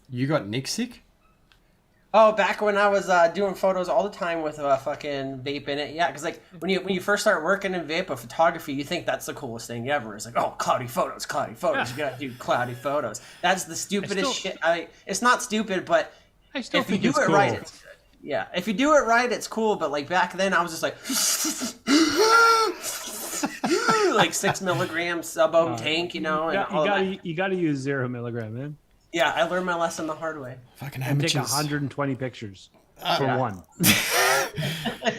You got Nick sick? Oh, back when I was doing photos all the time with a fucking vape in it. Yeah, because like when you first start working in vape or photography, you think that's the coolest thing ever. It's like, oh, cloudy photos, cloudy photos. You gotta do cloudy photos. That's the stupidest shit. It's not stupid, but I still if you think do it's it cool. right, it's good. Yeah, if you do it right, it's cool. But like back then, I was just like, like 6 milligrams sub-ohm tank, and all that. You gotta use 0 milligram, man. Yeah, I learned my lesson the hard way. Fucking And take amateurs. 120 pictures for one.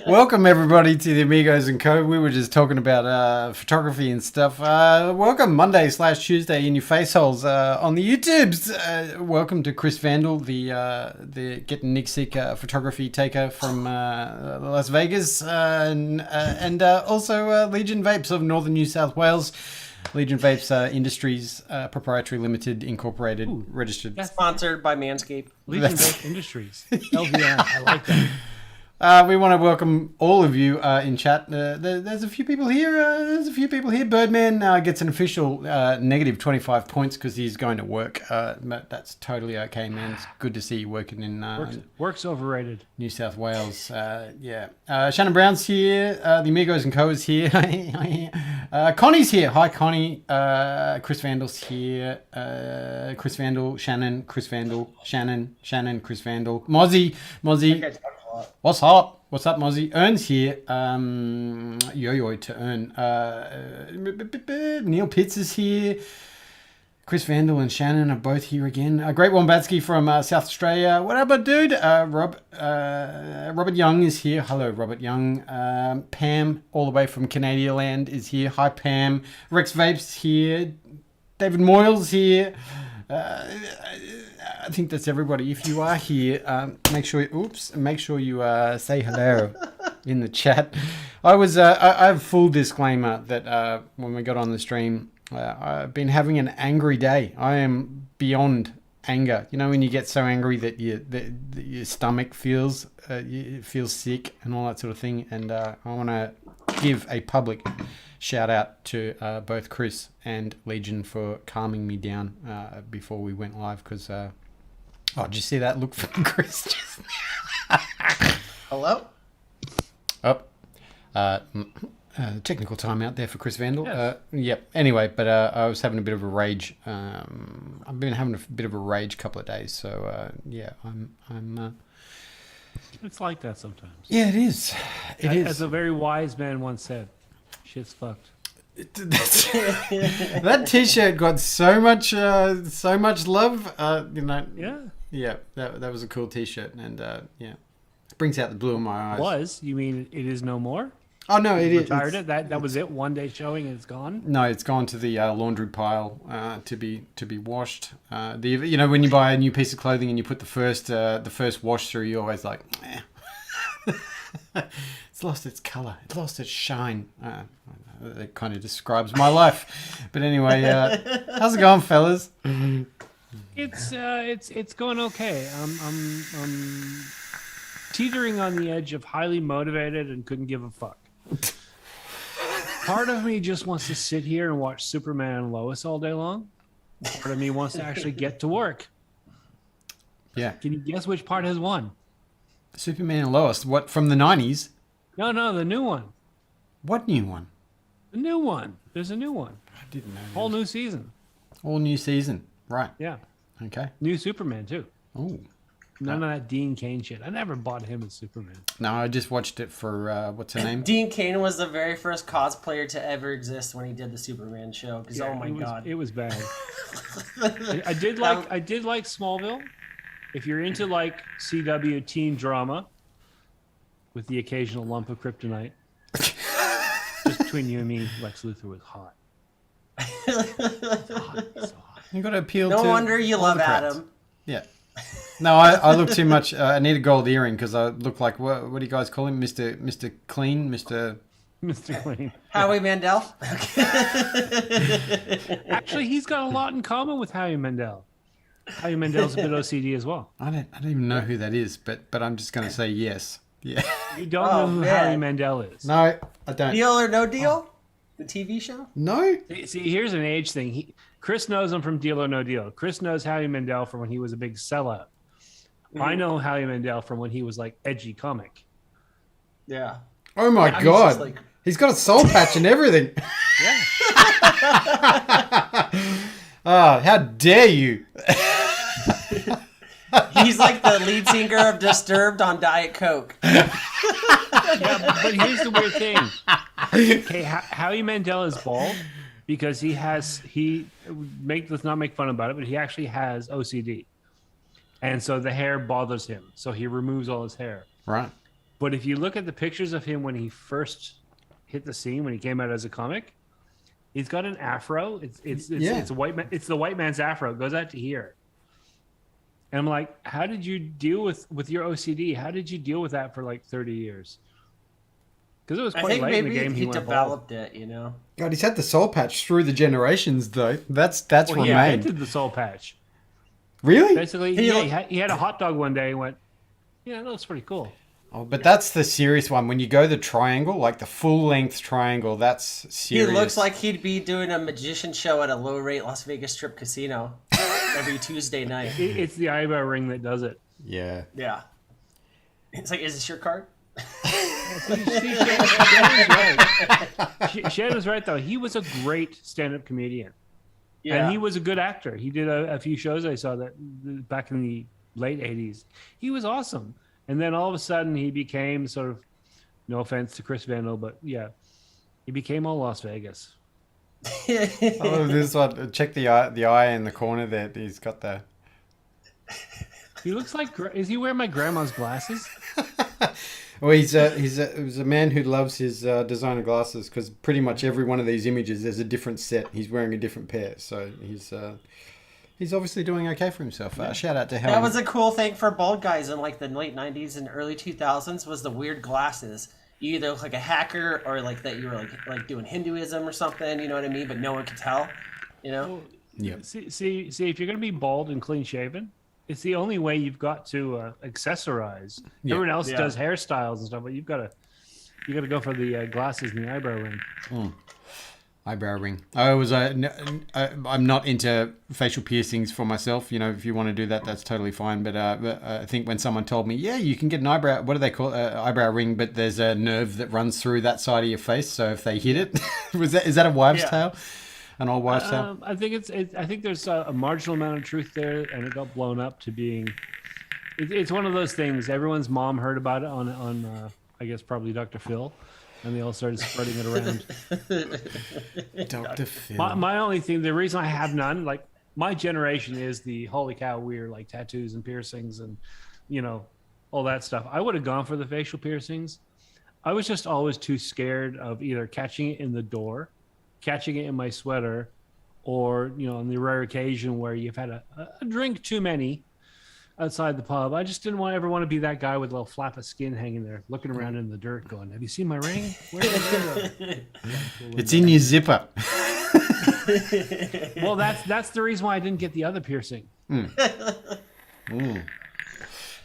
Welcome everybody to the Amigos and Co. We were just talking about photography and stuff. Welcome Monday/Tuesday in your face holes on the YouTubes. Welcome to Chris Vandal, the getting Nick sick photography taker from Las Vegas, and also Legion Vapes of Northern New South Wales. Legion Vapes Industries, Proprietary Limited, Incorporated, registered. That's sponsored by Manscaped. Legion Vape Industries. LVI. I like that. We want to welcome all of you in chat. There's a few people here. Birdman gets an official negative 25 points because he's going to work. But that's totally okay, man. It's good to see you working in Work's overrated. New South Wales. Yeah. Shannon Brown's here. The Amigos and Co is here. Connie's here. Hi, Connie. Chris Vandal's here. Chris Vandal, Shannon, Chris Vandal, Shannon, Chris Vandal, Mozzie. What's up? What's up, Mozzie? Ern's here. Yo-yo to Ern. Neil Pitts is here. Chris Vandal and Shannon are both here again. Great Wombatsky from South Australia. What up, dude? Robert Young is here. Hello, Robert Young. Pam, all the way from Canadian land, is here. Hi, Pam. Rex Vapes here. David Moyles here. I think that's everybody. If you are here, make sure you say hello in the chat. I have full disclaimer that when we got on the stream, I've been having an angry day. I am beyond anger. You know when you get so angry that your stomach feels sick and all that sort of thing. And I want to give a public shout out to both Chris and Legion for calming me down before we went live because. Oh, did you see that look from Chris just now? Hello? Technical timeout there for Chris Vandal. Yes. Yep. Anyway, but I was having a bit of a rage. I've been having a bit of a rage couple of days. So, yeah, I'm It's like that sometimes. Yeah, it is. It is. As a very wise man once said, shit's fucked. That T-shirt got so much love. Yeah, that was a cool T-shirt, and yeah, it brings out the blue in my eyes. Was you mean it is no more? Oh no, it is. Retired it. That was it. One day showing and it's gone. No, it's gone to the laundry pile to be washed. When you buy a new piece of clothing and you put the first wash through, you're always like, it's lost its color, it's lost its shine. That kind of describes my life. But anyway, how's it going, fellas? It's going okay. I'm teetering on the edge of highly motivated and couldn't give a fuck. Part of me just wants to sit here and watch Superman and Lois all day long. Part of me wants to actually get to work. Yeah. Can you guess which part has won? Superman and Lois. What, from the 90s? No, the new one. What new one? The new one. There's a new one. I didn't know. Whole new season. All new season. Right. Yeah. Okay. New Superman too. Oh. None of that Dean Cain shit. I never bought him as Superman. No, I just watched it for what's her name? Dean Cain was the very first cosplayer to ever exist when he did the Superman show. Because oh my god, it was bad. I did like Smallville. If you're into like CW teen drama with the occasional lump of kryptonite, just between you and me, Lex Luthor was hot. So hot. You got to appeal no to. No wonder you love Adam. Yeah. No, I look too much. I need a gold earring because I look like what do you guys call him, Mr. Clean, Mr. Clean. Howie Mandel. Actually, he's got a lot in common with Howie Mandel. Howie Mandel's a bit OCD as well. I don't even know who that is, but I'm just going to say yes. Yeah. You don't know who Howie Mandel is. No, I don't. Deal or no deal? The TV show? No. See, here's an age thing. Chris knows him from Deal or No Deal. Chris knows Howie Mandel from when he was a big sellout. I know Howie Mandel from when he was like edgy comic. Yeah. Oh my Yeah, God. like... He's got a soul patch and everything. Yeah. Oh, how dare you? He's like the lead singer of Disturbed on Diet Coke. Yeah, but here's the weird thing. Okay, Howie Mandel is bald because let's not make fun about it, but he actually has OCD. And so the hair bothers him. So he removes all his hair. Right. But if you look at the pictures of him when he first hit the scene, when he came out as a comic, he's got an afro. It's a white man. It's the white man's afro. It goes out to here. And I'm like, how did you deal with your OCD? How did you deal with that for like 30 years? Because it was quite late in the game. He developed it, you know. God, he's had the soul patch through the generations, though. That's He remained. invented the soul patch. Really? Basically, he had a hot dog one day and went, yeah, that looks pretty cool. Oh, but that's the serious one. When you go the triangle, like the full-length triangle, that's serious. He looks like he'd be doing a magician show at a low-rate Las Vegas Strip casino every Tuesday night. It's the eyebrow ring that does it. Yeah. Yeah. It's like, is this your card? Shannon's right, though. He was a great stand-up comedian. Yeah. And he was a good actor. He did a few shows I saw that back in the late 80s. He was awesome. And then all of a sudden he became sort of, no offense to Chris Vandal, but yeah, he became all Las Vegas. Oh, this one. Check the eye in the corner there. He's got the... He looks like... Is he wearing my grandma's glasses? Well, he's a man who loves his designer glasses because pretty much every one of these images there's a different set. He's wearing a different pair, so he's obviously doing okay for himself. Shout out to Helen. That was a cool thing for bald guys in like the late 90s and early 2000s was the weird glasses. You either look like a hacker or like that you were like doing Hinduism or something, you know what I mean? But no one could tell, you know? Yeah. See, if you're going to be bald and clean shaven, it's the only way you've got to accessorize. Yeah. Everyone else does hairstyles and stuff, but you got to go for the glasses and the eyebrow ring. Eyebrow ring. I'm not into facial piercings for myself. You know, if you want to do that, that's totally fine. But I think when someone told me, yeah, you can get an eyebrow, what do they call eyebrow ring? But there's a nerve that runs through that side of your face. So if they hit it, is that a wives' tale? An old wives' tale? I think there's a marginal amount of truth there, and it got blown up to being. It's one of those things. Everyone's mom heard about it on I guess probably Dr. Phil. And they all started spreading it around. Dr. Phil. My only thing, the reason I have none, like my generation is the holy cow, we're like tattoos and piercings and, you know, all that stuff. I would have gone for the facial piercings. I was just always too scared of either catching it in the door, catching it in my sweater, or, you know, on the rare occasion where you've had a drink too many outside the pub. I just didn't ever want to be that guy with a little flap of skin hanging there, looking around in the dirt, going, "Have you seen my ring? Where's it?" It's in your zipper. Well, that's the reason why I didn't get the other piercing.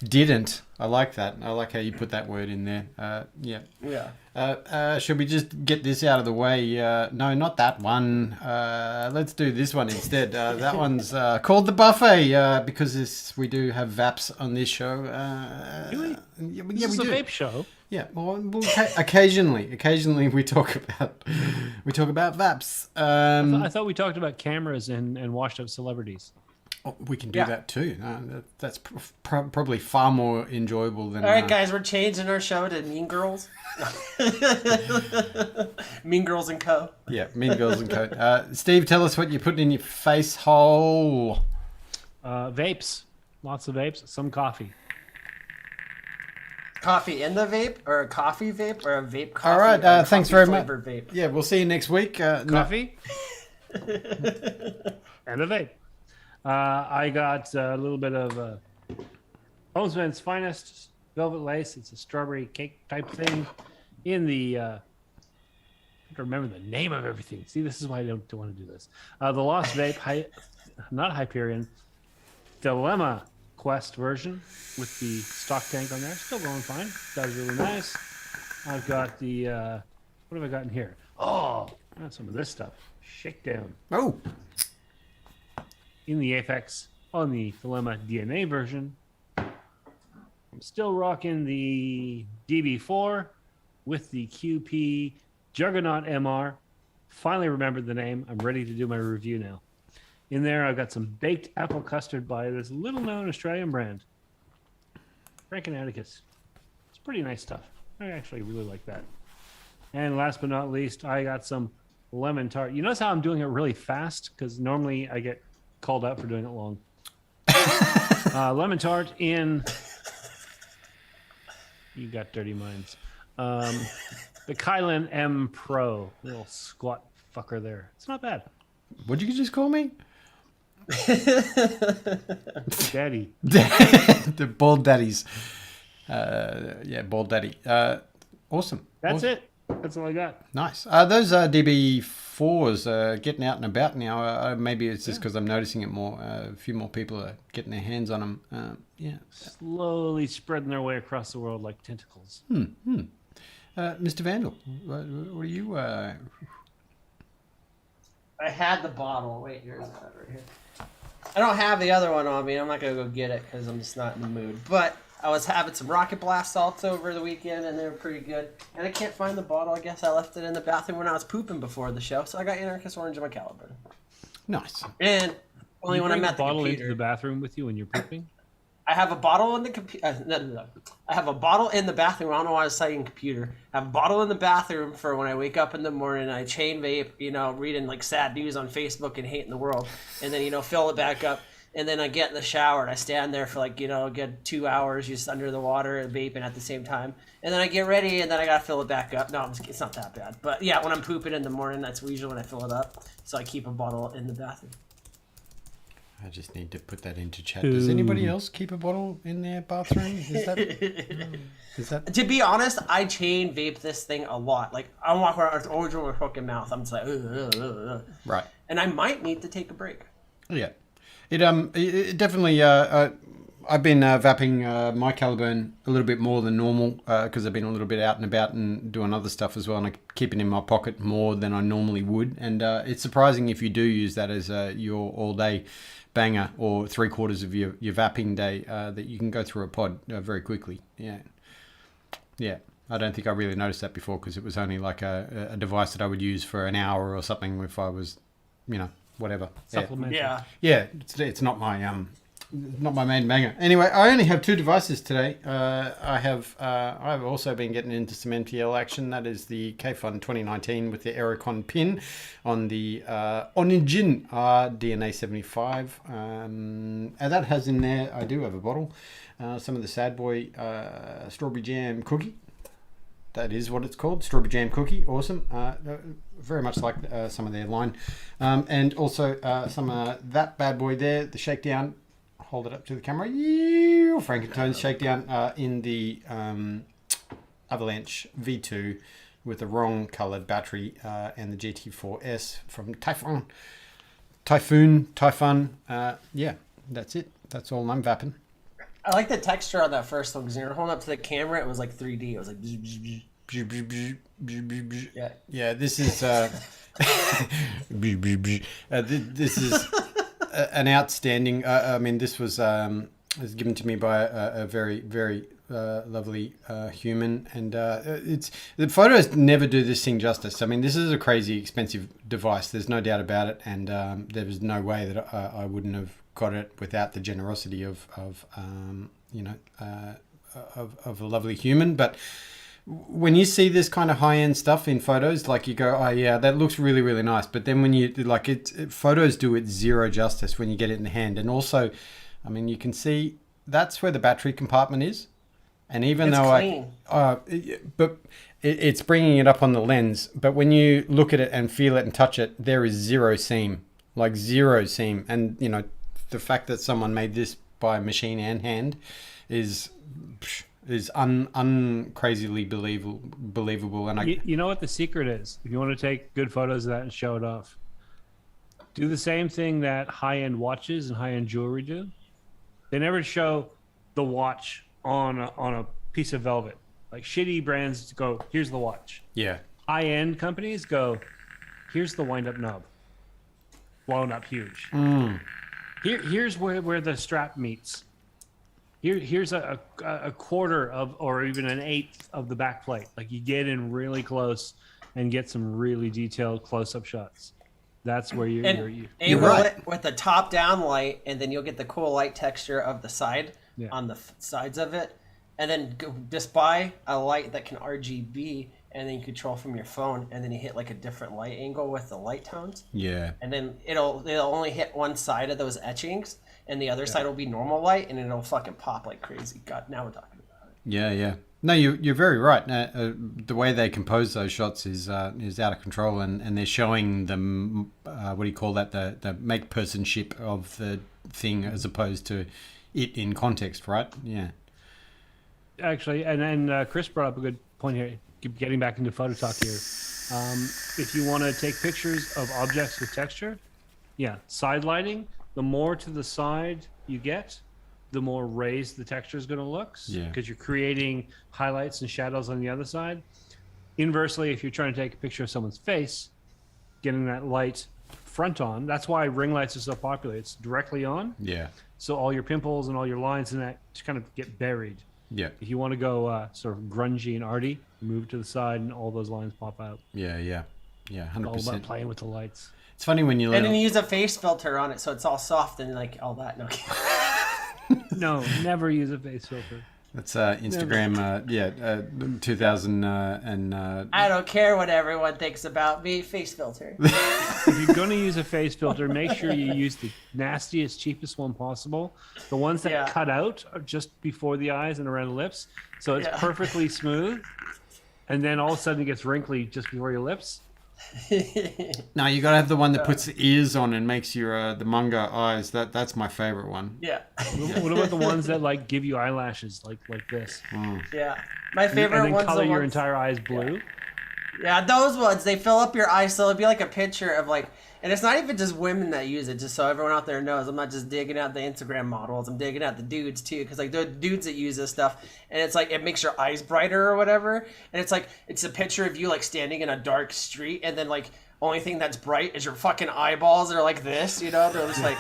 Didn't. I like that. I like how you put that word in there. Yeah. Yeah. Should we just get this out of the way? No, not that one. Let's do this one instead. That one's called The Buffet because we do have VAPs on this show. Really? Yeah, This is we a do. vape show. Yeah, well, occasionally we talk about VAPs. I thought we talked about cameras and washed up celebrities. Oh, we can do that too. That's probably far more enjoyable than. All right, guys, we're changing our show to Mean Girls. Mean Girls and Co. Yeah, Mean Girls and Co. Steve, tell us what you're putting in your face hole. Vapes. Lots of vapes. Some coffee. Coffee in the vape, or a coffee vape, or a vape coffee? All right, thanks very much. Vape? Yeah, we'll see you next week. Coffee. And a vape. I got a little bit of Homesman's Finest Velvet Lace. It's a strawberry cake type thing in the... I have to remember the name of everything. See, this is why I don't want to do this. The Lost Vape, not Hyperion, Dilemma Quest version with the stock tank on there. Still going fine. That was really nice. I've got the... what have I got in here? Oh, Some of this stuff. Shakedown. Oh, In the Apex on the Dilemma DNA version. I'm still rocking the DB4 with the QP Juggernaut MR. Finally remembered the name. I'm ready to do my review now. In there, I've got some baked apple custard by this little-known Australian brand, Frank and Atticus. It's pretty nice stuff. I actually really like that. And last but not least, I got some lemon tart. You notice how I'm doing it really fast? Because normally I get called out for doing it long. Lemon tart in... You got dirty minds. The Kylan M Pro. Little squat fucker there. It's not bad. what'd you just call me? Daddy. The bald daddies. Yeah, bald daddy. Awesome. That's awesome. it. That's all I got. Nice. Those DB4s getting out and about now. Maybe it's just because I'm noticing it more. A few more people are getting their hands on them. Yeah. Slowly spreading their way across the world like tentacles. Mr. Vandal, what are you... I had the bottle. Wait, here's that right here. I don't have the other one on me. I'm not going to go get it because I'm just not in the mood. But I was having some Rocket Blast salts over the weekend, and they were pretty good. And I can't find the bottle. I guess I left it in the bathroom when I was pooping before the show. So I got Anarchist Orange in my Caliburn. Nice. And only when I'm at the bottle computer. into the bathroom with you when you're pooping? I have a bottle in the computer. No. I have a bottle in the bathroom. I don't know why I was saying computer. I have a bottle in the bathroom for when I wake up in the morning. I chain vape, reading like sad news on Facebook and hating the world, and then fill it back up. And then I get in the shower and I stand there for like a good 2 hours just under the water and vaping at the same time. And then I get ready and then I gotta fill it back up. No, it's not that bad. But yeah, when I'm pooping in the morning, that's usually when I fill it up. So I keep a bottle in the bathroom. I just need to put that into chat. Does anybody else keep a bottle in their bathroom? Is that... To be honest, I chain vape this thing a lot. Like, I walk around with orange in my fucking mouth. I'm just like, ugh. Right. And I might need to take a break. Yeah. It definitely... I've been vapping my Caliburn a little bit more than normal because I've been a little bit out and about and doing other stuff as well, and I keep it in my pocket more than I normally would. And it's surprising if you do use that as your all-day banger or 3/4 of your vapping day that you can go through a pod very quickly. Yeah. I don't think I really noticed that before because it was only like a device that I would use for an hour or something if I was, whatever. Supplemental. Yeah. It's not my main banger. Anyway, I only have 2 devices today. I've also been getting into some MTL action. That is the KFun 2019 with the Aerocon pin on the Onigin DNA 75. And that has in there, I do have a bottle, some of the Sad Boy Strawberry Jam Cookie. That is what it's called, Strawberry Jam Cookie. Awesome. Very much like some of their line. And also some of that bad boy there, the Shakedown. Hold it up to the camera. Frankentone's Shakedown in the Avalanche V2 with the wrong coloured battery and the GT4S from Typhoon. Yeah, that's it. That's all I'm vapping. I like the texture on that first one because when you're holding up to the camera, it was like 3D. It was like... Yeah, this is... this is... an outstanding. I mean, this was given to me by a very, very lovely human, and the photos never do this thing justice. I mean, this is a crazy expensive device. There's no doubt about it, and there was no way that I wouldn't have got it without the generosity of a lovely human. But when you see this kind of high-end stuff in photos, like you go, oh yeah, that looks really, really nice. But then when you photos do it zero justice when you get it in the hand. And also, I mean, you can see that's where the battery compartment is. And even it's though clean. but it's bringing it up on the lens. But when you look at it and feel it and touch it, there is zero seam, like zero seam. And the fact that someone made this by machine and hand is uncrazily believable. And you know what the secret is? If you want to take good photos of that and show it off, do the same thing that high-end watches and high-end jewelry do. They never show the watch on a piece of velvet. Like shitty brands go, here's the watch. Yeah. High-end companies go, here's the wind-up knob, blown up huge. Here's where the strap meets. Here's a quarter of, or even an eighth of the back plate. Like you get in really close and get some really detailed close-up shots. That's where you're right. It with the top-down light, and then you'll get the cool light texture of the side on the sides of it, and then just buy a light that can RGB, and then you control from your phone, and then you hit like a different light angle with the light tones. Yeah. And then it'll only hit one side of those etchings, and the other side will be normal light, and it'll fucking pop like crazy. God, now we're talking about it. Yeah. No, you're very right. The way they compose those shots is out of control, and they're showing them what do you call that? The make personship of the thing as opposed to it in context, right? Yeah. Actually, and Chris brought up a good point here. Getting back into photo talk here. If you want to take pictures of objects with texture, side lighting. The more to the side you get, the more raised the texture is going to look, because you're creating highlights and shadows on the other side. Inversely, if you're trying to take a picture of someone's face, getting that light front on, that's why ring lights are so popular. It's directly on. Yeah. So all your pimples and all your lines and that just kind of get buried. Yeah. If you want to go sort of grungy and arty, move to the side and all those lines pop out. Yeah, 100%. All about playing with the lights. It's funny when you and then you use a face filter on it, so it's all soft and like all that. No. No, never use a face filter. That's Instagram, 2000 I don't care what everyone thinks about me. Face filter. If you're going to use a face filter, make sure you use the nastiest, cheapest one possible. The ones that cut out just before the eyes and around the lips, so it's perfectly smooth. And then all of a sudden it gets wrinkly just before your lips. No, you gotta have the one that puts the ears on and makes your the manga eyes. That's my favorite one. Yeah. What about the ones that like give you eyelashes like this? Yeah, my favorite ones. And then color your entire eyes blue. Yeah, those ones, they fill up your eyes, so it'll be like a picture of like, and it's not even just women that use it, just so everyone out there knows. I'm not just digging out the Instagram models, I'm digging out the dudes too, because like there are dudes that use this stuff, and it's like, it makes your eyes brighter or whatever, and it's like, it's a picture of you like standing in a dark street, and then like, only thing that's bright is your fucking eyeballs that are like this, you know, they're just like,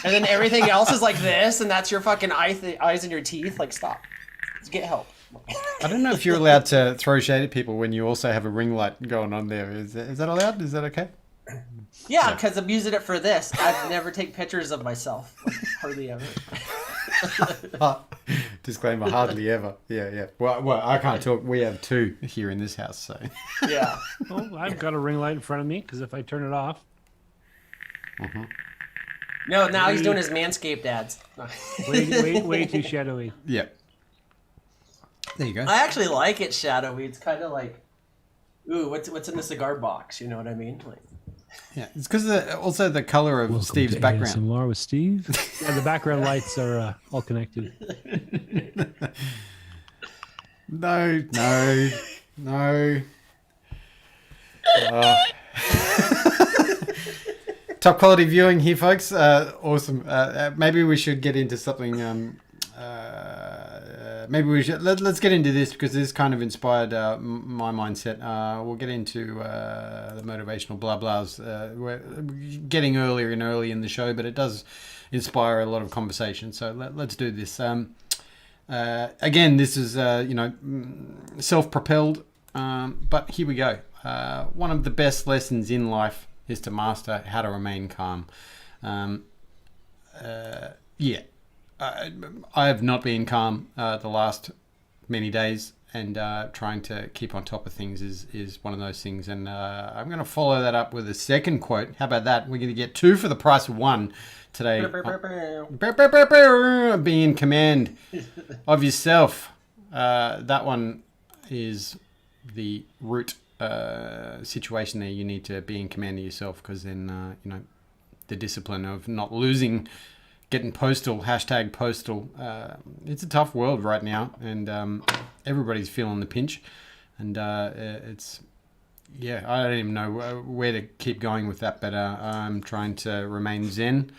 and then everything else is like this, and that's your fucking eyes and your teeth, like stop, let's get help. I don't know if you're allowed to throw shade at people when you also have a ring light going on there. Is that allowed? Is that okay? Yeah, because I'm using it for this. I've never take pictures of myself. Like, hardly ever. Disclaimer, hardly ever. Yeah. Well, I can't talk. We have two here in this house, so. Yeah. Well, I've got a ring light in front of me, because if I turn it off. No, now he's doing his Manscaped ads. way too shadowy. Yeah. There you go. I actually like it shadowy. It's kind of like, ooh, what's in the cigar box? You know what I mean? Like, yeah, it's because also the color of Steve's background. ASMR with Steve. Yeah, the background lights are all connected. No. Top quality viewing here, folks. Awesome. Maybe we should get into something. Maybe we should let's get into this, because this kind of inspired my mindset. We'll get into the motivational blah blahs. We're getting earlier and early in the show, but it does inspire a lot of conversation. So let's do this. Again, this is self-propelled, but here we go. One of the best lessons in life is to master how to remain calm. I have not been calm the last many days, and trying to keep on top of things is one of those things. And I'm going to follow that up with a second quote. How about that? We're going to get two for the price of one today. Be in command of yourself. That one is the root situation there. You need to be in command of yourself, because then, the discipline of not losing, getting postal, #postal. It's a tough world right now, and everybody's feeling the pinch. And it's, I don't even know where to keep going with that, but I'm trying to remain zen.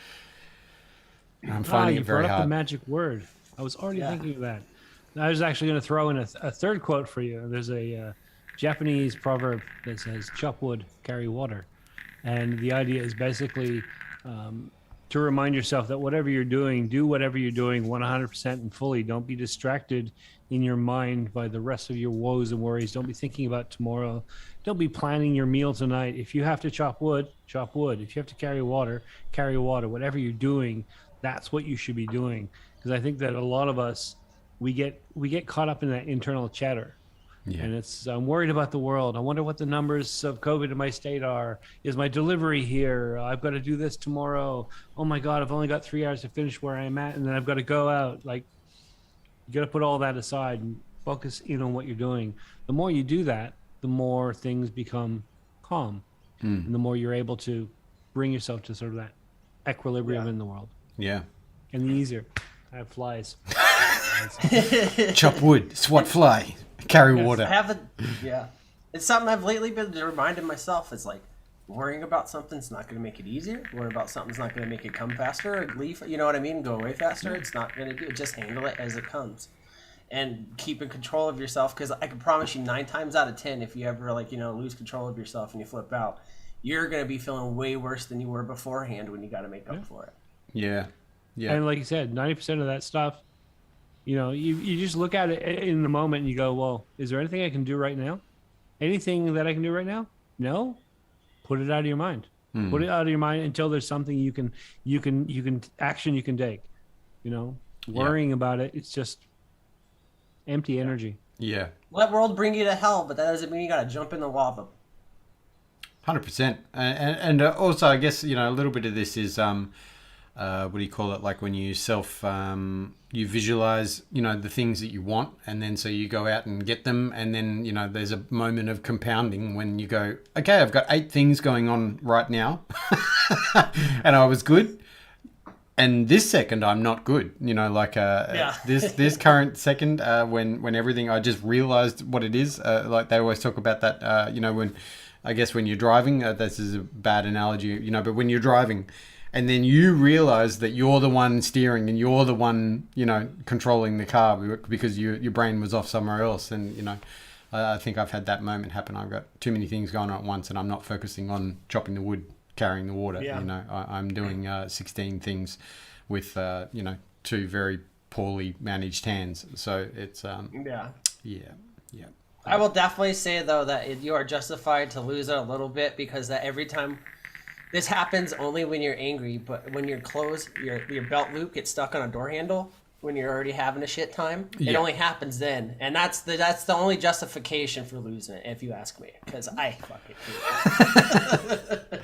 I'm finding it very brought up hard. The magic word. I was already thinking of that. I was actually going to throw in a third quote for you. There's a Japanese proverb that says "chop wood, carry water," and the idea is basically to remind yourself that whatever you're doing, do whatever you're doing 100% and fully. Don't be distracted in your mind by the rest of your woes and worries. Don't be thinking about tomorrow. Don't be planning your meal tonight. If you have to chop wood, chop wood. If you have to carry water, carry water. Whatever you're doing, that's what you should be doing. Because I think that a lot of us, we get caught up in that internal chatter. Yeah. And I'm worried about the world. I wonder what the numbers of COVID in my state are. Is my delivery here? I've got to do this tomorrow. Oh my God, I've only got 3 hours to finish where I'm at, and then I've got to go out. Like, you got to put all that aside and focus in on what you're doing. The more you do that, the more things become calm, and the more you're able to bring yourself to sort of that equilibrium in the world. Yeah. And the easier. I have flies. Chop wood, swat fly, carry water. It's something I've lately been reminding myself. It's like worrying about something's not going to make it easier. Worrying about something's not going to make it come faster or leave. You know what I mean? Go away faster. It's not going to do it. Just handle it as it comes, and keep in control of yourself. Because I can promise you, 9 times out of 10, if you ever lose control of yourself and you flip out, you're going to be feeling way worse than you were beforehand when you got to make up for it. Yeah. Yeah. And like you said, 90% of that stuff, you just look at it in the moment and you go, well, is there anything I can do right now? Anything that I can do right now? No. Put it out of your mind. Put it out of your mind until there's something you can action you can take. Worrying about it, it's just empty energy. Yeah. Let world bring you to hell, but that doesn't mean you got to jump in the lava. 100%. And also, I guess, a little bit of this is, what do you call it? Like when you you visualize, the things that you want, and then so you go out and get them, and then, there's a moment of compounding when you go, okay, I've got 8 things going on right now, and I was good, and this second I'm not good. This current second, when everything, I just realized what it is. Like they always talk about that, when you're driving, this is a bad analogy, but when you're driving, and then you realize that you're the one steering and you're the one, controlling the car because your brain was off somewhere else. And, I think I've had that moment happen. I've got too many things going on at once and I'm not focusing on chopping the wood, carrying the water. Yeah. I'm doing 16 things with, 2 very poorly managed hands. So it's, yeah. I will definitely say, though, that you are justified to lose it a little bit, because that every time this happens only when you're angry, but when your clothes, your belt loop gets stuck on a door handle when you're already having a shit time, it only happens then. And that's the only justification for losing it, if you ask me, because I fucking hate it.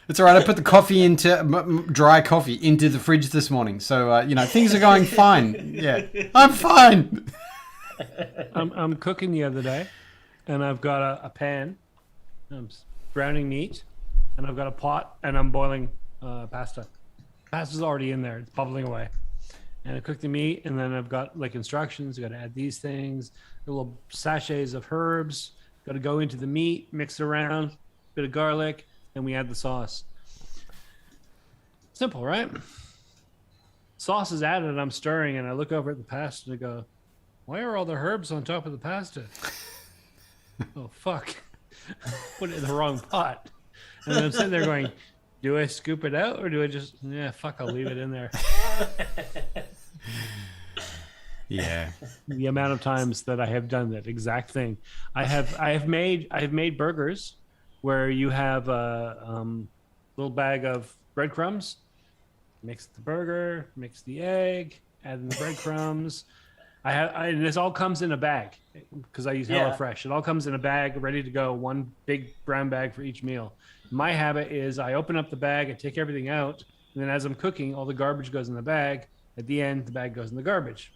It's all right. I put the coffee dry coffee into the fridge this morning. So, things are going fine. Yeah, I'm fine. I'm cooking the other day, and I've got a pan. I'm browning meat, and I've got a pot, and I'm boiling pasta. Pasta's already in there; it's bubbling away. And I cook the meat, and then I've got instructions. Got to add these things, little sachets of herbs. Got to go into the meat, mix it around, bit of garlic, and we add the sauce. Simple, right? Sauce is added, and I'm stirring, and I look over at the pasta and I go, why are all the herbs on top of the pasta? Oh, fuck. Put it in the wrong pot. And then I'm sitting there going, do I scoop it out or do I just, I'll leave it in there. Yeah. The amount of times that I have done that exact thing. I have made burgers where you have a little bag of breadcrumbs, mix the burger, mix the egg, add in the breadcrumbs. And this all comes in a bag because I use HelloFresh. It all comes in a bag, ready to go. One big brown bag for each meal. My habit is I open up the bag, I take everything out, and then as I'm cooking, all the garbage goes in the bag. At the end, the bag goes in the garbage.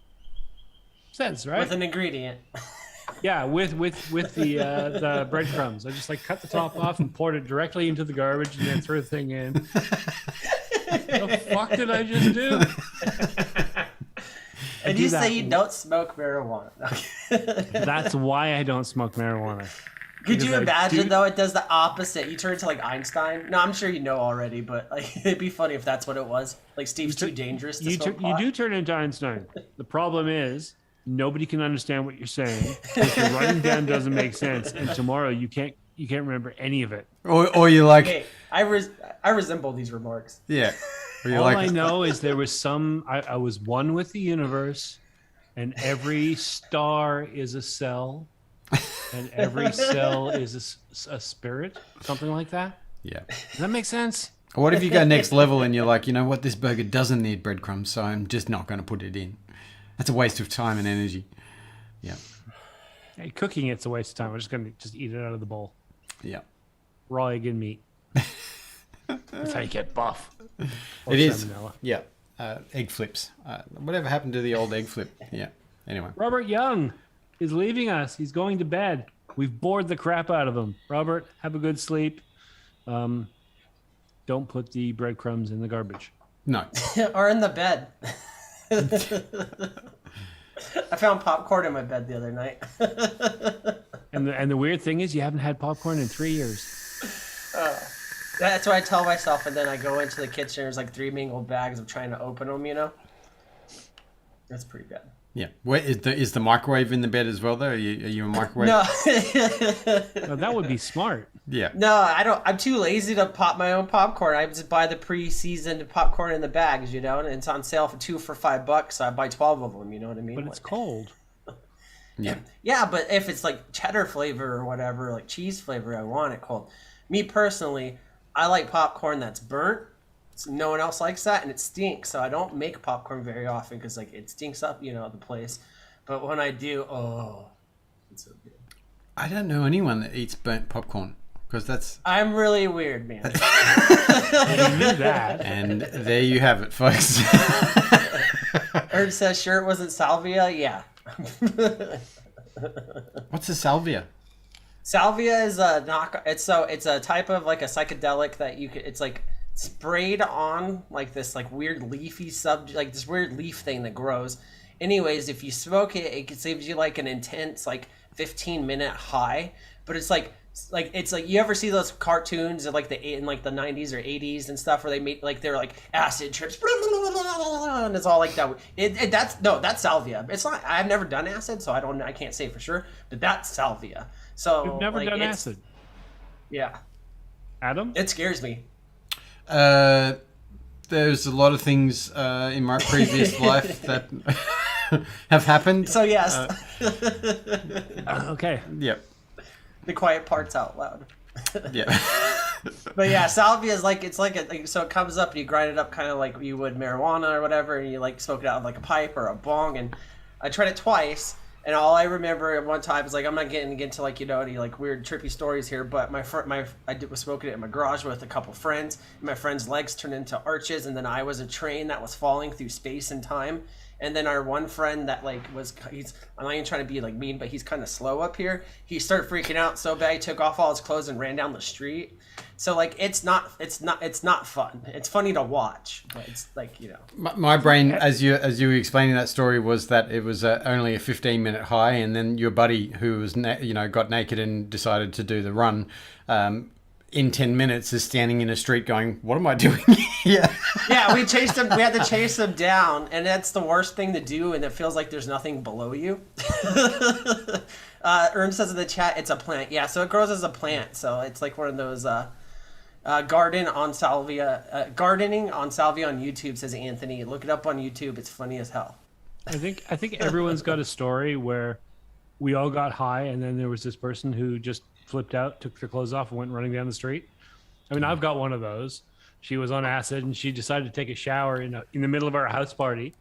Sense, right? With an ingredient. Yeah, with the breadcrumbs. I just cut the top off and poured it directly into the garbage and then threw the thing in. The fuck did I just do? And you say you don't smoke marijuana. That's why I don't smoke marijuana. Could you imagine, though, it does the opposite? You turn to, Einstein. No, I'm sure you know already, but, it'd be funny if that's what it was. Steve's too dangerous to smoke pot. You do turn into Einstein. The problem is nobody can understand what you're saying. What you're writing down doesn't make sense, and tomorrow you can't remember any of it. Or you're like, Hey, I resemble these remarks. yeah. Or you're All like, I know is there was I was one with the universe, and every star is a cell, and every cell is a spirit, something like that. yeah. Does that make sense? What if you go next level and you're like, you know what, this burger doesn't need breadcrumbs, so I'm just not going to put it in. That's a waste of time and energy. Yeah. Hey, cooking it's a waste of time. I'm just gonna eat it out of the bowl. Yeah. Raw egg and meat. That's how you get buff. Or It is. salmonella. Yeah. Egg flips. Whatever happened to the old egg flip? Yeah. Anyway. Robert Young is leaving us. He's going to bed. We've bored the crap out of him. Robert, have a good sleep. Don't put the breadcrumbs in the garbage. No. Or in the bed. I found popcorn in my bed the other night. And the weird thing is you haven't had popcorn in 3 years. That's what I tell myself, and then I go into the kitchen. There's like 3 mangled bags of trying to open them. That's pretty bad. Yeah. Where is the microwave in the bed as well, though? Are you a microwave? No. Well, that would be smart. Yeah. No, I don't. I'm too lazy to pop my own popcorn. I just buy the pre-seasoned popcorn in the bags, and it's on sale for $2 for $5. So I buy 12 of them. You know what I mean? But it's cold. Yeah. Yeah, but if it's like cheddar flavor or whatever, like cheese flavor, I want it cold. Me personally, I like popcorn that's burnt. So no one else likes that, and it stinks. So I don't make popcorn very often because like it stinks up, the place. But when I do, it's so good. I don't know anyone that eats burnt popcorn because that's. I'm really weird, man. You knew that. And there you have it, folks. Erd says, sure it wasn't salvia? Yeah. What's a salvia? Salvia is a it's a type of like a psychedelic that it's like sprayed on like this like weird leafy like this weird leaf thing that grows. Anyways, if you smoke it, it gives you like an intense like 15-minute high, but it's like you ever see those cartoons of like in like the 90s or 80s and stuff where they make like they're like acid trips and it's all like that. That's salvia. It's not. I've never done acid, so I can't say for sure, but that's salvia. So You've never done acid. Yeah. Adam? It scares me. There's a lot of things in my previous life that have happened. So yes. Okay. Yep. The quiet parts out loud. Yeah. But yeah, salvia is so it comes up and you grind it up kind of like you would marijuana or whatever, and you like smoke it out with like a pipe or a bong. And I tried it twice, and all I remember at one time is like I'm not getting into like any like weird trippy stories here, but I was smoking it in my garage with a couple friends. And my friends' legs turned into arches, and then I was a train that was falling through space and time. And then our one friend that like I'm not even trying to be like mean, but he's kind of slow up here. He started freaking out so bad he took off all his clothes and ran down the street. So like it's not fun. It's funny to watch, but it's like My brain, as you were explaining that story, was that it was only a 15-minute high, and then your buddy who was got naked and decided to do the run. In 10 minutes is standing in a street going, what am I doing here? Yeah, we chased him. We had to chase him down, and that's the worst thing to do, and it feels like there's nothing below you. Ern says in the chat, it's a plant. Yeah, so it grows as a plant, so it's like one of those gardening on salvia on YouTube, says Anthony. Look it up on YouTube. It's funny as hell. I think everyone's got a story where we all got high, and then there was this person who just flipped out, took their clothes off, and went running down the street. I mean, I've got one of those. She was on acid, and she decided to take a shower in the middle of our house party.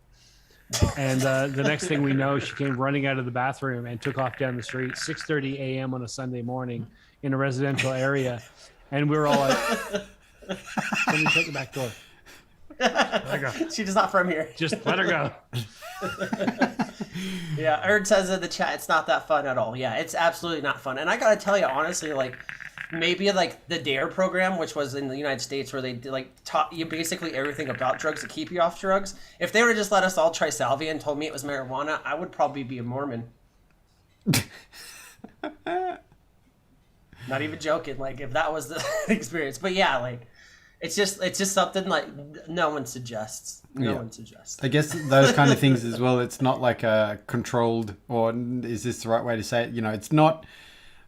And the next thing we know, she came running out of the bathroom and took off down the street, 6:30 a.m. on a Sunday morning in a residential area. And we were all like, let me take the back door. Let her go. She's not from here. Just let her go. Yeah, Erd says in the chat, it's not that fun at all. Yeah, it's absolutely not fun. And I gotta tell you, honestly, like, maybe like the DARE program, which was in the United States, where they like taught you basically everything about drugs to keep you off drugs. If they would have just let us all try salvia and told me it was marijuana, I would probably be a Mormon. Not even joking. Like, if that was the experience. But yeah, like, It's just something like no one suggests. No one suggests. I guess those kind of things as well. It's not like a controlled, or is this the right way to say it? It's not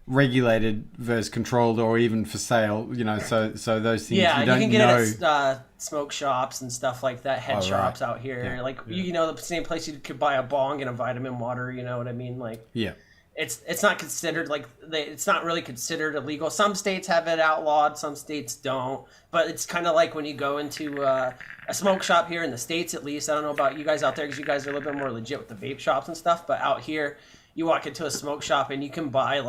regulated versus controlled, or even for sale. So those things. Yeah, you don't can get know. it at smoke shops and stuff like that. Head shops out here, the same place you could buy a bong and a vitamin water. You know what I mean? Like, Yeah. It's not considered it's not really considered illegal. Some states have it outlawed, some states don't. But it's kind of like when you go into a smoke shop here in the States, at least. I don't know about you guys out there because you guys are a little bit more legit with the vape shops and stuff. But out here, you walk into a smoke shop and you can buy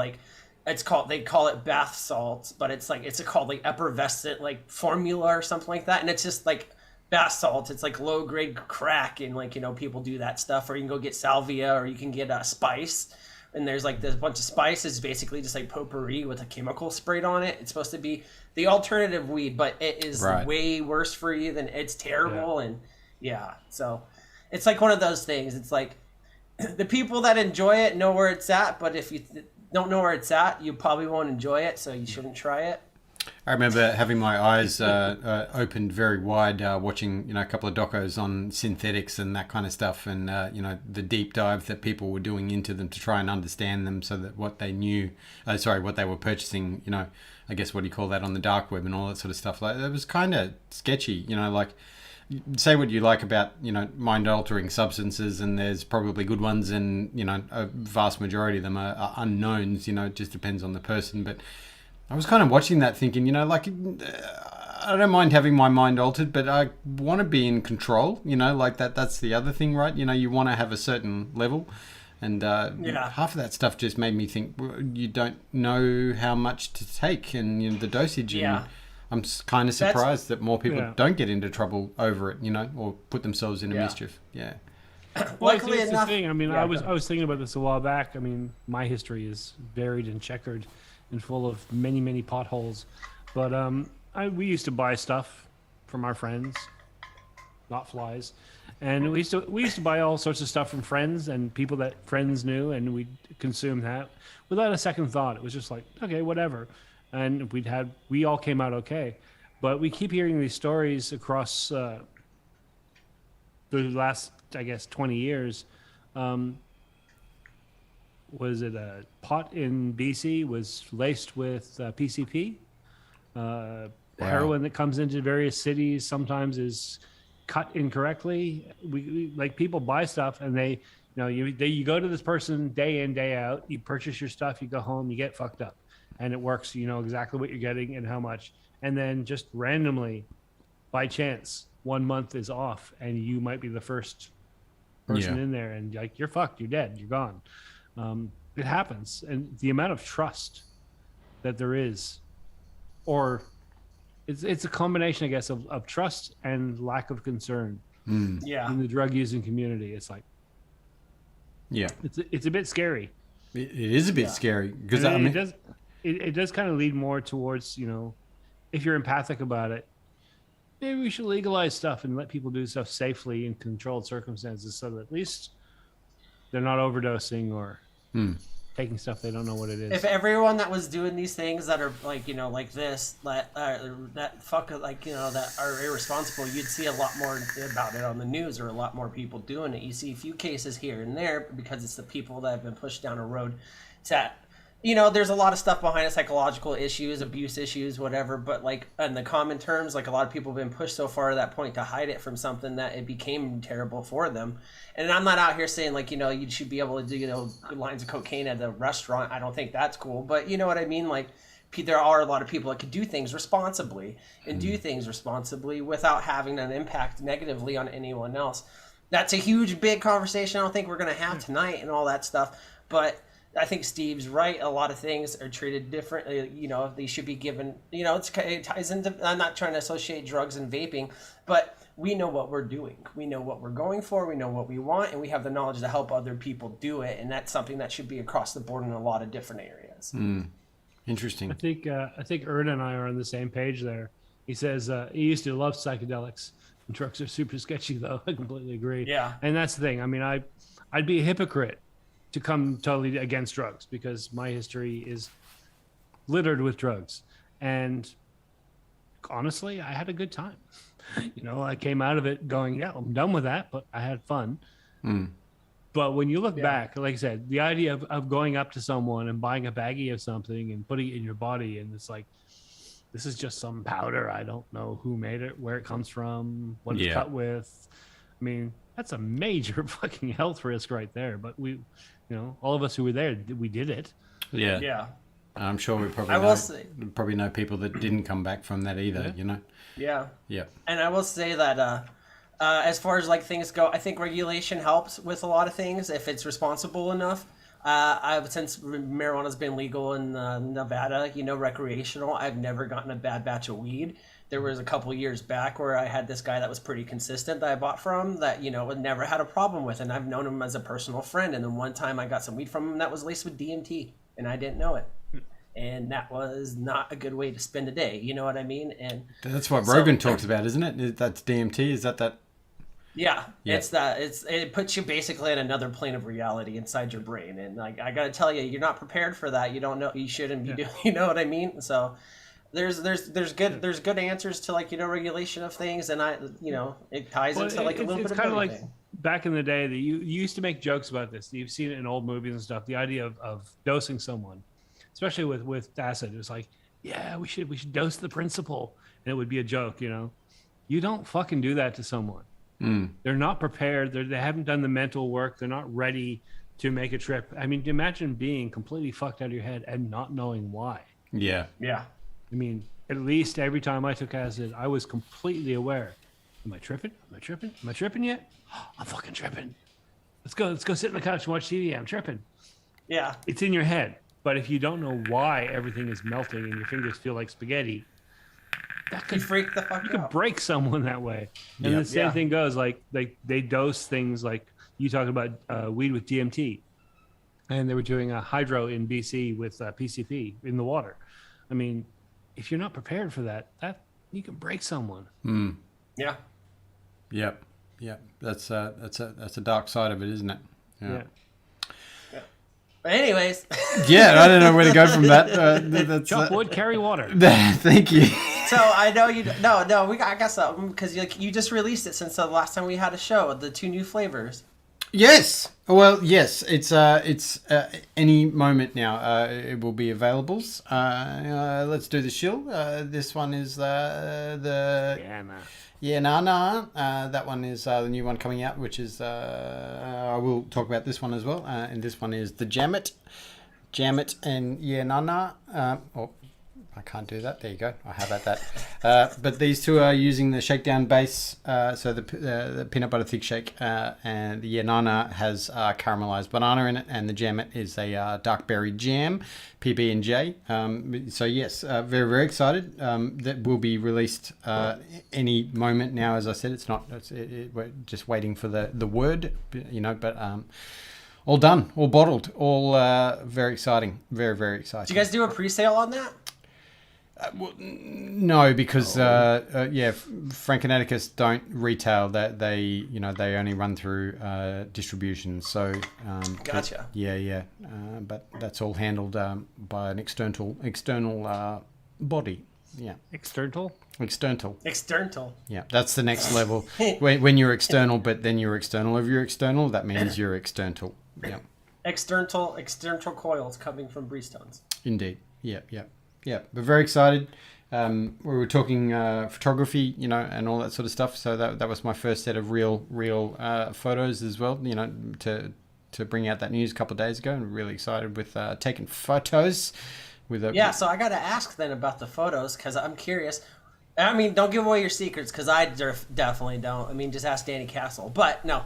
they call it bath salts, but it's called like effervescent like formula or something like that, and it's just like bath salts. It's like low grade crack, and people do that stuff. Or you can go get salvia, or you can get spice. And there's this bunch of spices, basically just like potpourri with a chemical sprayed on it. It's supposed to be the alternative weed, but it is way worse for you than it's terrible. Yeah. And so it's like one of those things. It's like the people that enjoy it know where it's at, but if you don't know where it's at, you probably won't enjoy it, so you shouldn't try it. I remember having my eyes opened very wide, watching a couple of docos on synthetics and that kind of stuff, and the deep dive that people were doing into them to try and understand them, so that what they knew, what they were purchasing, I guess what do you call that, on the dark web and all that sort of stuff. Like, it was kind of sketchy, like. Say what you like about mind-altering substances, and there's probably good ones, and a vast majority of them are unknowns. It just depends on the person. But I was kind of watching that, thinking, I don't mind having my mind altered, but I want to be in control. That's the other thing, right? You want to have a certain level, and half of that stuff just made me think, you don't know how much to take, and the dosage. Yeah. And, I'm kind of surprised that more people don't get into trouble over it, or put themselves into mischief. Yeah. Well, luckily enough, the thing. I mean, I was thinking about this a while back. I mean, my history is varied and checkered, and full of many, many potholes. But we used to buy stuff from our friends, not flies, and we used to buy all sorts of stuff from friends and people that friends knew, and we'd consume that without a second thought. It was just like, okay, whatever. And we all came out okay. But we keep hearing these stories across the last, I guess, 20 years. Was it a pot in BC was laced with PCP? Heroin that comes into various cities sometimes is cut incorrectly. We people buy stuff, and they, you go to this person day in, day out, you purchase your stuff, you go home, you get fucked up. And it works, exactly what you're getting and how much. And then just randomly, by chance, 1 month is off, and you might be the first person in there, and you're fucked, you're dead, you're gone. It happens. And the amount of trust that there is, or it's a combination, I guess, of trust and lack of concern in the drug using community. It's like, it's a bit scary. It is a bit scary, because it does kind of lead more towards, if you're empathic about it, maybe we should legalize stuff and let people do stuff safely in controlled circumstances, so that at least they're not overdosing or taking stuff they don't know what it is. If everyone that was doing these things that are like this, that are irresponsible, you'd see a lot more about it on the news, or a lot more people doing it. You see a few cases here and there because it's the people that have been pushed down a road that. There's a lot of stuff behind it, psychological issues, abuse issues, whatever. But in the common terms, a lot of people have been pushed so far to that point to hide it from something that it became terrible for them. And I'm not out here saying you should be able to do good lines of cocaine at a restaurant. I don't think that's cool. But you know what I mean? There are a lot of people that could do things responsibly and do things responsibly without having an impact negatively on anyone else. That's a huge, big conversation I don't think we're going to have tonight and all that stuff. But I think Steve's right. A lot of things are treated differently. They should be given, it ties into, I'm not trying to associate drugs and vaping, but we know what we're doing. We know what we're going for. We know what we want, and we have the knowledge to help other people do it. And that's something that should be across the board in a lot of different areas. Interesting. I think Erna and I are on the same page there. He says he used to love psychedelics. Drugs are super sketchy, though. I completely agree. Yeah. And that's the thing. I mean, I'd be a hypocrite to come totally against drugs, because my history is littered with drugs. And honestly, I had a good time. I came out of it going, yeah, I'm done with that, but I had fun. But when you look back, like I said, the idea of going up to someone and buying a baggie of something and putting it in your body, and it's like, this is just some powder. I don't know who made it, where it comes from, what it's cut with. I mean, that's a major fucking health risk right there. But we, all of us who were there, we did it. Yeah. Yeah. I'm sure we probably know people that didn't come back from that either, Yeah. Yeah. And I will say that as far as like things go, I think regulation helps with a lot of things if it's responsible enough. Since marijuana's been legal in Nevada, recreational, I've never gotten a bad batch of weed. There was a couple years back where I had this guy that was pretty consistent that I bought from that, never had a problem with. And I've known him as a personal friend. And then one time I got some weed from him that was laced with DMT and I didn't know it. And that was not a good way to spend a day. You know what I mean? And that's what Rogan talks about, isn't it? That's DMT. Is that? Yeah. It puts you basically in another plane of reality inside your brain. And like, I got to tell you, you're not prepared for that. You don't know, you shouldn't be doing, you know what I mean? So there's good answers to like, regulation of things. And it ties into like a little bit of kind everything. of like back in the day that you used to make jokes about this. You've seen it in old movies and stuff. The idea of dosing someone, especially with acid, it was like, yeah, we should dose the principal. And it would be a joke, You don't fucking do that to someone. They're not prepared. They haven't done the mental work. They're not ready to make a trip. I mean, imagine being completely fucked out of your head and not knowing why. Yeah. Yeah. I mean, at least every time I took acid, I was completely aware. Am I tripping? Am I tripping yet? I'm fucking tripping. Let's go sit on the couch and watch TV. I'm tripping. Yeah. It's in your head. But if you don't know why everything is melting and your fingers feel like spaghetti, that could freak the fuck out. You could break someone that way. And the same thing goes, like they dose things like you talked about weed with DMT, and they were doing a hydro in BC with PCP in the water. I mean, if you're not prepared for that you can break someone. Yeah. Yep. That's a dark side of it, isn't it? Yeah. But anyways. Yeah, I don't know where to go from that. Chop wood, carry water. Thank you. So I know you. No, I got something because you just released it since the last time we had a show. The 2 new flavors. Yes. Well, yes. It's any moment now. It will be available. Let's do the shill. This one is the Nah. That one is the new one coming out, which is I will talk about this one as well. And this one is the Jam It, and Nah. I can't do that. There you go. How about that? But these two are using the shakedown base. So the peanut butter thick shake and the Nana has caramelized banana in it, and the Jam It is a dark berry jam, PB&J. So yes, very very excited. That will be released any moment now. As I said, it's not. We're just waiting for the word, But all done, all bottled, all very exciting, very very exciting. Did you guys do a pre-sale on that? Well, no, because Frank and Atticus don't retail. That they only run through distribution. So gotcha. But that's all handled by an external body. Yeah. External. Yeah, that's the next level. when you're external, but then you're external of your external. That means you're external. Yeah. External coils coming from Breestones. Indeed. Yeah, we're very excited. We were talking photography, and all that sort of stuff. So that was my first set of real photos as well, to bring out that news a couple of days ago. And really excited with taking photos. So I got to ask then about the photos because I'm curious. I mean, don't give away your secrets because I definitely don't. I mean, just ask Danny Castle. But no,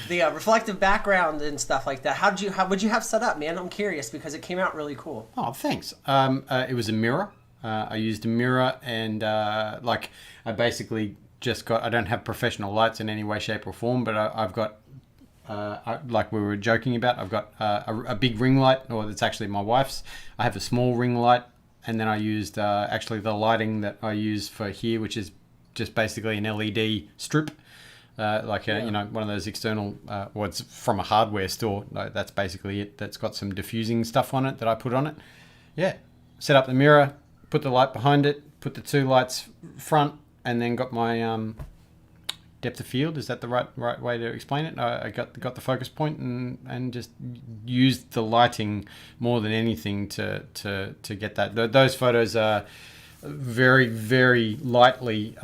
the reflective background and stuff like that. How would you have set up, man? I'm curious because it came out really cool. Oh, thanks. It was a mirror. I used a mirror and I basically just got. I don't have professional lights in any way, shape, or form, but I've got. Like we were joking about, I've got a big ring light, or it's actually my wife's. I have a small ring light. And then I used actually the lighting that I use for here, which is just basically an LED strip, one of those external. It's from a hardware store. That's basically it. That's got some diffusing stuff on it that I put on it. Yeah, set up the mirror, put the light behind it, put the 2 lights front, and then got my depth of field. Is that the right way to explain it? I got the focus point and just used the lighting more than anything to get that. Those photos are very, very lightly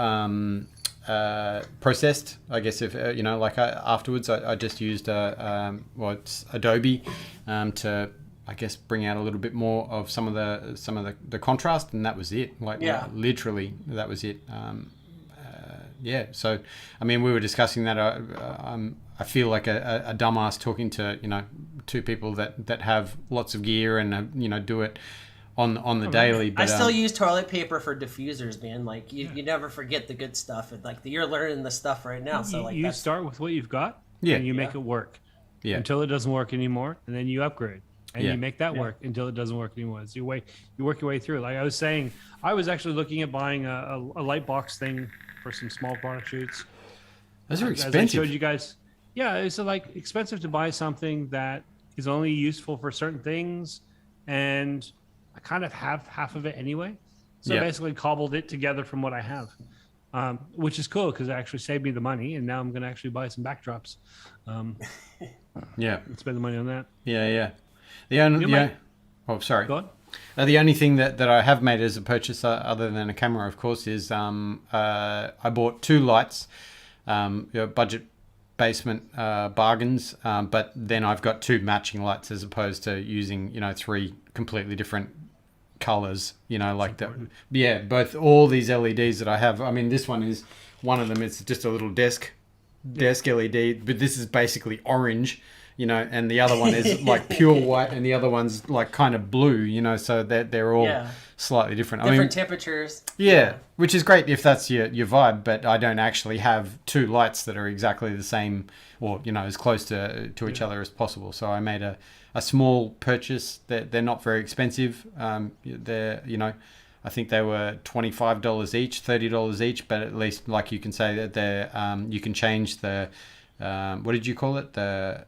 processed. I guess if afterwards, I just used it's Adobe to, I guess, bring out a little bit more of some of the contrast, and that was it. Literally, that was it. So I mean, we were discussing that. I feel like a dumbass talking to 2 people that have lots of gear and do it on the daily. But I still use toilet paper for diffusers, man. Like you never forget the good stuff, and like you're learning the stuff right now. So like you start with what you've got, and you make it work, until it doesn't work anymore, and then you upgrade. And you make that work until it doesn't work anymore. So you work your way through. Like I was saying, I was actually looking at buying a light box thing for some small product shoots. Those are expensive. As I showed you guys. Yeah, it's like expensive to buy something that is only useful for certain things, and I kind of have half of it anyway. So I basically cobbled it together from what I have, which is cool because it actually saved me the money, and now I'm going to actually buy some backdrops. And spend the money on that. Yeah. Oh, sorry. Go on. The only thing that I have made as a purchase, other than a camera, of course, is I bought 2 lights, budget basement bargains, but then I've got 2 matching lights as opposed to using 3 completely different colors. Both all these LEDs that I have. I mean, this one of them is just a little desk LED, but this is basically orange. And the other one is like pure white, and the other one's like kind of blue, so they're all slightly different. Different temperatures. Yeah, which is great if that's your vibe, but I don't actually have 2 lights that are exactly the same or, as close to each other as possible. So I made a small purchase. They're not very expensive. They're, I think they were $25 each, $30 each, but at least like you can say that they're, you can change the, what did you call it? The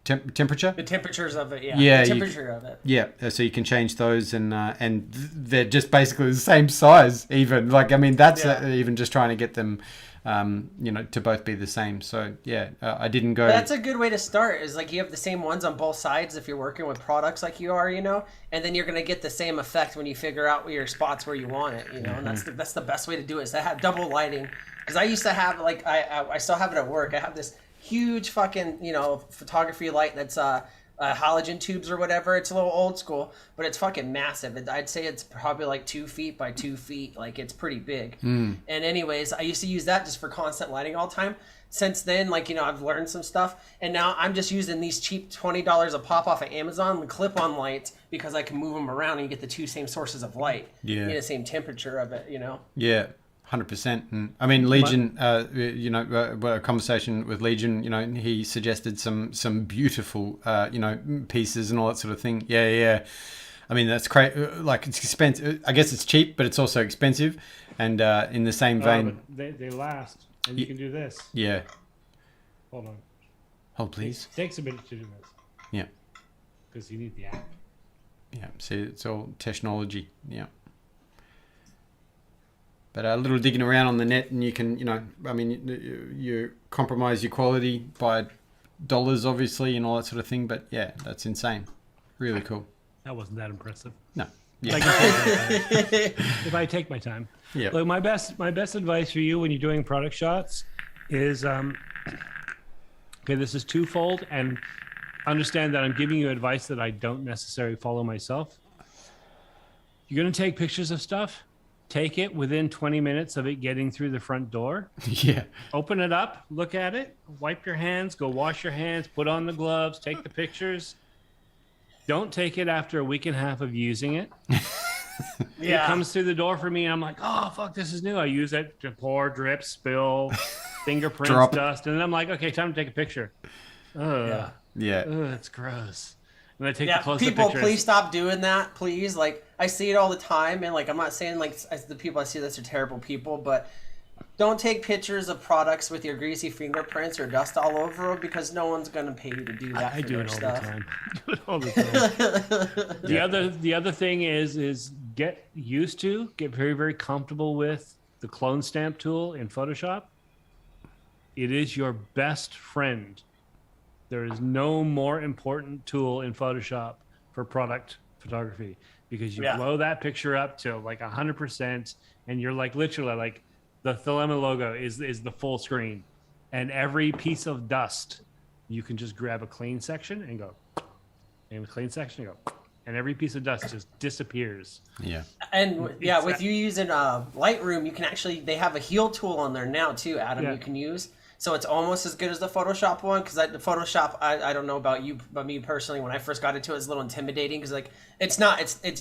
temperature? The temperatures of it, the temperature of it. Yeah, so you can change those, and they're just basically the same size. Even that's even just trying to get them, to both be the same. So I didn't go. But that's a good way to start. Is like you have the same ones on both sides if you're working with products like you are, and then you're gonna get the same effect when you figure out your spots where you want it, And that's the best way to do it is to have double lighting. Because I used to have I still have it at work. I have this huge fucking photography light that's halogen tubes or whatever. It's a little old school, but it's fucking massive. I'd say it's probably like 2 feet by 2 feet. Like it's pretty big. And anyways, I used to use that just for constant lighting all the time. Since then, I've learned some stuff, and now I'm just using these cheap $20 a pop off of Amazon clip-on lights because I can move them around and you get the 2 same sources of light. Yeah, the same temperature of it. Yeah. 100%. And I mean, Legion, a conversation with Legion, he suggested some beautiful, pieces and all that sort of thing. Yeah. I mean, that's great. Like, it's expensive. I guess it's cheap, but it's also expensive. And in the same vein, they last. And you can do this. Yeah. Hold on. Hold, please. It takes a minute to do this. Yeah. Because you need the app. Yeah. See, it's all technology. Yeah. But a little digging around on the net, and you can, you compromise your quality by dollars, obviously, and all that sort of thing. But yeah, that's insane. Really cool. That wasn't that impressive. No. Yeah. If I take my time. Yeah. Look, my best advice for you when you're doing product shots is, this is twofold, and understand that I'm giving you advice that I don't necessarily follow myself. You're going to take pictures of stuff. Take it within 20 minutes of it getting through the front door. Yeah. Open it up, look at it, wipe your hands, go wash your hands, put on the gloves, take the pictures. Don't take it after a week and a half of using it. It comes through the door for me, and I'm like, oh, fuck, this is new. I use it to pour, drip, spill, fingerprints, dust. And then I'm like, okay, time to take a picture. Yeah. It's gross. And I take the close-up people, pictures. please stop doing that, please. Like, I see it all the time, and I'm not saying the people I see this are terrible people, but don't take pictures of products with your greasy fingerprints or dust all over them because no one's gonna pay you to do that. I do it all the time. The other thing is get very, very comfortable with the clone stamp tool in Photoshop. It is your best friend. There is no more important tool in Photoshop for product photography, because you blow that picture up to like 100%, and you're like literally like the Thelema logo is the full screen, and every piece of dust you can just grab a clean section and go, and a clean section and go, and every piece of dust just disappears. Yeah. And with you using Lightroom, you can actually, they have a heal tool on there now too, Adam, you can use. So it's almost as good as the Photoshop one, because the Photoshop, I don't know about you, but me personally, when I first got into it, it's a little intimidating, because like it's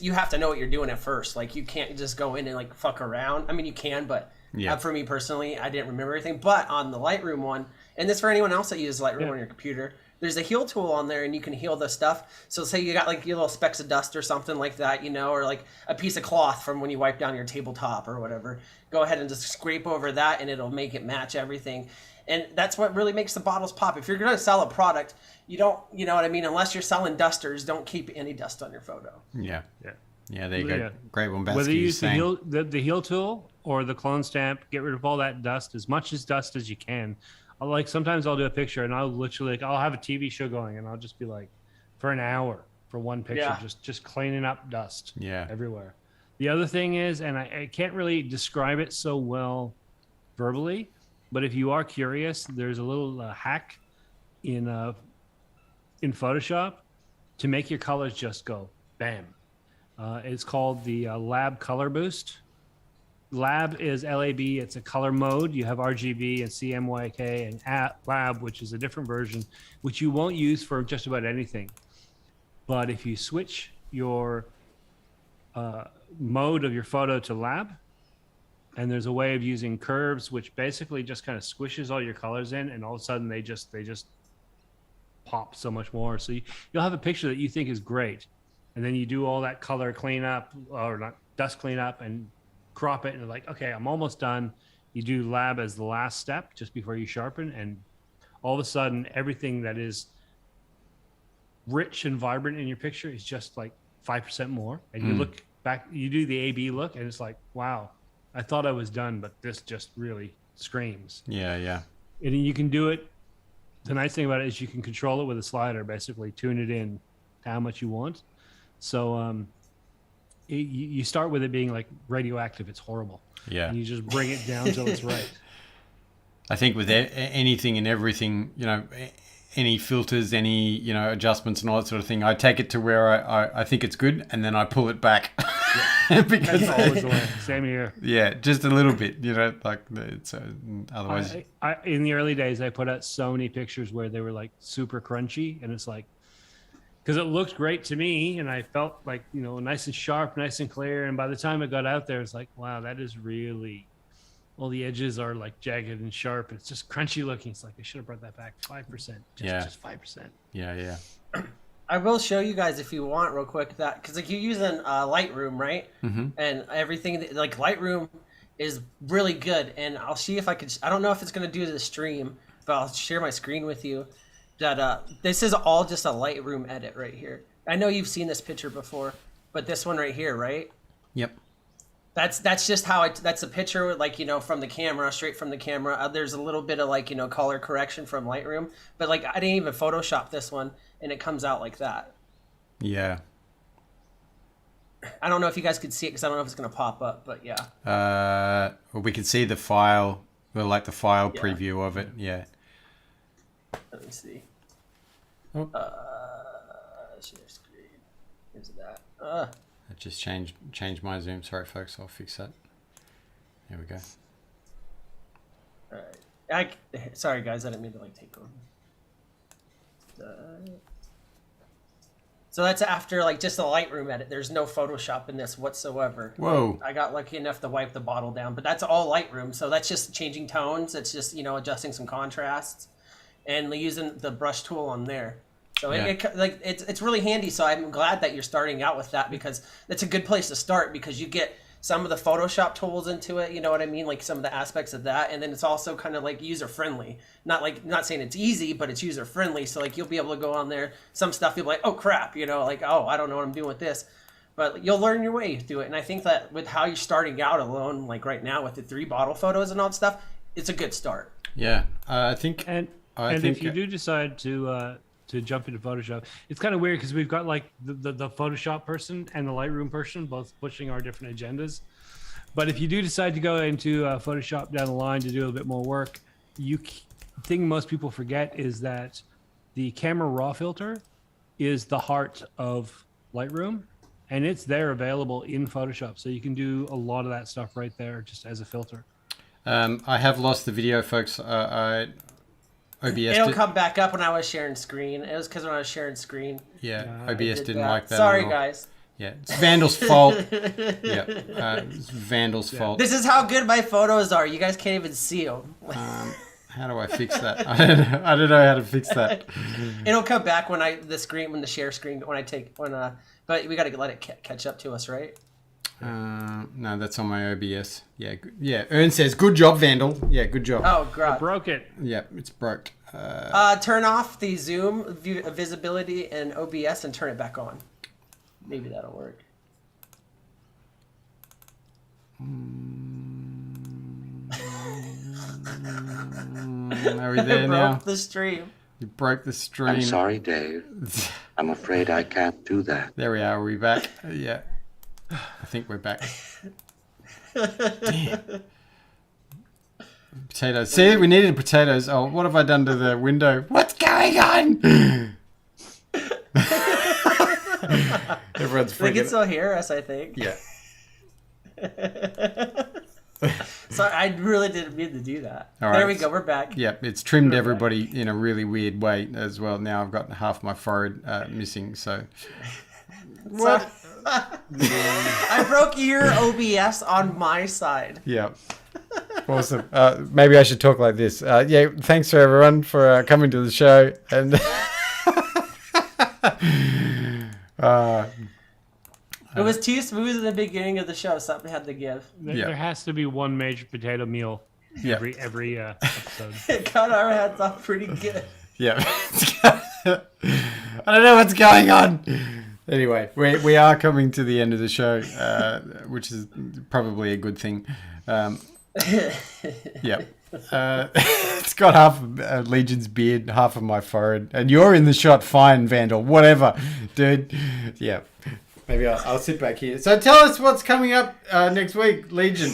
you have to know what you're doing at first. Like you can't just go in and like fuck around. I mean, you can, but for me personally, I didn't remember everything. But on the Lightroom one, and this for anyone else that uses Lightroom on your computer, there's a heal tool on there, and you can heal the stuff. So say you got like your little specks of dust or something like that, you know, or like a piece of cloth from when you wipe down your tabletop or whatever. Go ahead and just scrape over that, and it'll make it match everything. And that's what really makes the bottles pop. If you're going to sell a product, you don't, you know what I mean? Unless you're selling dusters, don't keep any dust on your photo. Yeah. There you go. Great one, Whether you use the heal tool or the clone stamp, get rid of all that dust, as much as dust as you can. Sometimes I'll do a picture, and I'll literally I'll have a TV show going, and I'll just be like, for an hour for one picture, just cleaning up dust everywhere. The other thing is, and I can't really describe it so well verbally, but if you are curious, there's a little hack in Photoshop to make your colors just go bam. It's called the Lab Color Boost. Lab is LAB. It's a color mode. You have RGB and CMYK, and Lab, which is a different version, which you won't use for just about anything. But if you switch your mode of your photo to Lab, and there's a way of using curves, which basically just kind of squishes all your colors in, and all of a sudden they just pop so much more. So you'll have a picture that you think is great, and then you do all that color cleanup, or not dust cleanup, and crop it, and you're like, okay, I'm almost done. You do Lab as the last step just before you sharpen, and all of a sudden everything that is rich and vibrant in your picture is just like 5% more. And you look back, you do the A/B look, and it's like, wow, I thought I was done, but this just really screams. Yeah. And you can do it. The nice thing about it is you can control it with a slider, basically tune it in to how much you want. So you start with it being like radioactive. It's horrible. Yeah. And you just bring it down till it's right. I think with anything and everything, you know, any filters, any, you know, adjustments and all that sort of thing, I take it to where I think it's good, and then I pull it back. Because that's always the way. Same here. Yeah, just a little bit, you know, like it's otherwise. In the early days, I put out so many pictures where they were like super crunchy, and it's like, because it looked great to me, and I felt like, you know, nice and sharp, nice and clear. And by the time it got out there, it's like, wow, that is really, all the edges are like jagged and sharp. It's just crunchy looking. It's like, I should have brought that back 5%. Just 5%. Yeah. I will show you guys if you want real quick that, because like you're using Lightroom, right? Mm-hmm. And everything like Lightroom is really good. And I'll see if I could. I don't know if it's gonna do the stream, but I'll share my screen with you. That this is all just a Lightroom edit right here. I know you've seen this picture before, but this one right here, right? Yep. That's just how that's a picture, like, you know, from the camera, straight from the camera. There's a little bit of like, you know, color correction from Lightroom, but like I didn't even Photoshop this one, and it comes out like that. Yeah. I don't know if you guys could see it, because I don't know if it's going to pop up, but yeah. Well, we can see the file, the file preview of it. Yeah. Let me see. Oh. Share screen. Here's that. I just changed my zoom. Sorry, folks. I'll fix that. There we go. All right. Sorry, guys. I didn't mean to like take over. So that's after like just a Lightroom edit. There's no Photoshop in this whatsoever. Whoa. I got lucky enough to wipe the bottle down, but that's all Lightroom. So that's just changing tones. It's just, you know, adjusting some contrasts and using the brush tool on there. So it's really handy. So I'm glad that you're starting out with that, because it's a good place to start, because you get some of the Photoshop tools into it. You know what I mean? Like some of the aspects of that. And then it's also kind of like user friendly. Not saying it's easy, but it's user friendly. So like you'll be able to go on there. Some stuff you'll be like, oh crap, you know, like, oh, I don't know what I'm doing with this. but you'll learn your way through it. And I think that with how you're starting out alone, like right now with the 3 bottle photos and all that stuff, it's a good start. Yeah, I think. And if you do decide to jump into Photoshop, it's kind of weird because we've got like the Photoshop person and the Lightroom person both pushing our different agendas. But if you do decide to go into Photoshop down the line to do a little bit more work, thing most people forget is that the camera raw filter is the heart of Lightroom, and it's there available in Photoshop. So you can do a lot of that stuff right there just as a filter. I have lost the video, folks. OBS. It'll come back up when I was sharing screen. It was because when I was sharing screen. Yeah, OBS didn't like that. Sorry, at all. guys. Yeah, it's Vandal's fault. Yeah, it's Vandal's fault. This is how good my photos are. You guys can't even see them. How do I fix that? I don't know how to fix that. It'll come back when the share screen but we got to let it catch up to us, right? No, that's on my OBS. Yeah, yeah. Ern says, "Good job, Vandal." Yeah, good job. Oh, God. I broke it. Yeah, it's broke. Turn off the zoom visibility and OBS and turn it back on. Maybe that'll work. Are we there now? Broke the stream. You broke the stream. I'm sorry, Dave. I'm afraid I can't do that. There we are. Are we back? Yeah. I think we're back. Damn. Potatoes. See, we needed potatoes. Oh, what have I done to the window? What's going on? Everyone's freaking. They can still hear us, I think. Yeah. Sorry, I really didn't mean to do that. All there right. we go. We're back. Yeah, it's trimmed everybody in a really weird way as well. Now I've got half my forehead missing. So. What? I broke your OBS on my side. Yeah. Awesome. Maybe I should talk like this. Yeah, thanks for everyone for coming to the show. And it was too smooth in the beginning of the show. Something had to give. There has to be one major potato meal every episode. It cut our heads off pretty good. Yeah. I don't know what's going on. Anyway, we are coming to the end of the show, which is probably a good thing. Yeah. It's got half of Legion's beard, half of my forehead, and you're in the shot fine, Vandal. Whatever, dude. Yeah. Maybe I'll sit back here. So tell us what's coming up next week, Legion.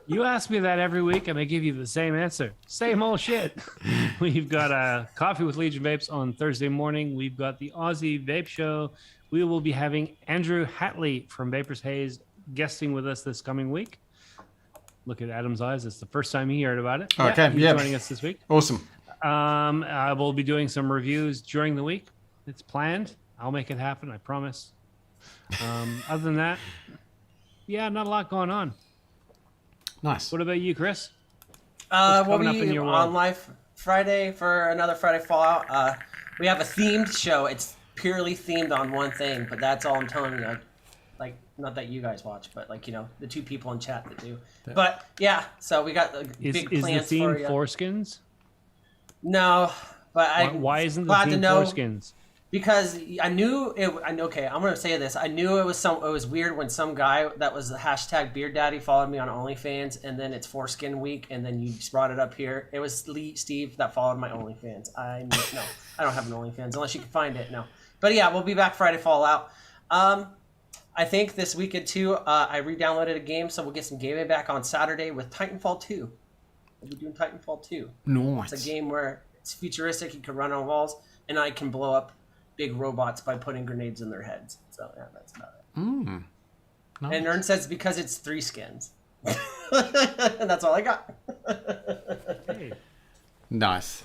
You ask me that every week, and I give you the same answer. Same old shit. We've got Coffee with Legion Vapes on Thursday morning. We've got the Aussie Vape Show. We will be having Andrew Hatley from Vapors Haze guesting with us this coming week. Look at Adam's eyes. It's the first time he heard about it. Okay, He's joining us this week. Awesome. I will be doing some reviews during the week. It's planned. I'll make it happen. I promise. Other than that, not a lot going on. Nice. What about you, Chris? We'll be on live Friday for another Friday Fallout. We have a themed show. It's purely themed on one thing, but that's all I'm telling you. Like, not that you guys watch, but like, the 2 people in chat that do. Yeah. But yeah, so we got big plans is the theme for you. Foreskins? No, but why isn't the theme Foreskins? Because I knew it. Okay, I'm gonna say this. I knew it was weird when some guy that was the hashtag Beard Daddy followed me on OnlyFans, and then it's Foreskin Week, and then you just brought it up here. It was Steve that followed my OnlyFans. I don't have an OnlyFans unless you can find it. No, but yeah, we'll be back Friday Fallout. I think this weekend too. I re-downloaded a game, so we'll get some gaming back on Saturday with Titanfall 2. We'll be doing Titanfall 2. Nice. It's a game where it's futuristic. You can run on walls, and I can blow up big robots by putting grenades in their heads. So yeah, that's about it. Nice. And Ern says because it's 3 skins. And that's all I got. Hey. Nice.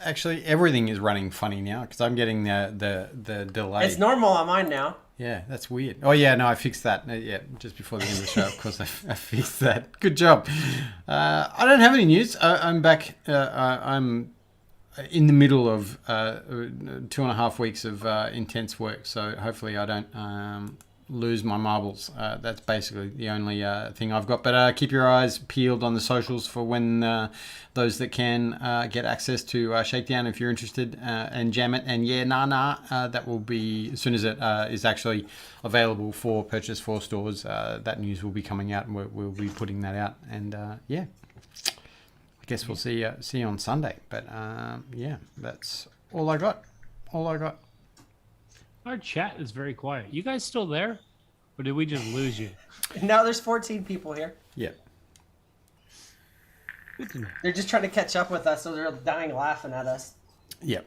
Actually, everything is running funny now because I'm getting the delay. It's normal on mine now. Yeah, that's weird. Oh yeah, no, I fixed that. Yeah, just before the end of the show, of course, I fixed that. Good job. I don't have any news. I'm back. I'm in the middle of 2.5 weeks of intense work, so hopefully I don't lose my marbles. That's basically the only thing I've got. But keep your eyes peeled on the socials for when those that can get access to Shakedown if you're interested and jam it. And that will be, as soon as it is actually available for purchase for stores, that news will be coming out and we'll be putting that out. And I guess we'll see you on Sunday. But that's all I got. Our chat is very quiet. You guys still there? Or did we just lose you? Now there's 14 people here. Yeah. Good to know. They're just trying to catch up with us, so they're dying laughing at us. Yep.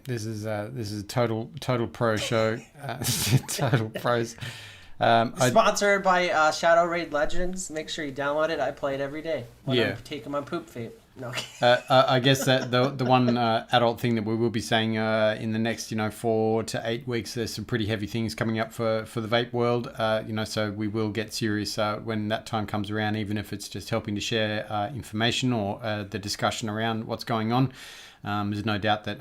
This is a total pro show. Total pros. Sponsored by Shadow Raid Legends. Make sure you download it. I play it every day when I'm taking my poop vape. No. I guess that the one adult thing that we will be saying in the next 4 to 8 weeks, there's some pretty heavy things coming up for the vape world. So we will get serious when that time comes around, even if it's just helping to share information or the discussion around what's going on. There's no doubt that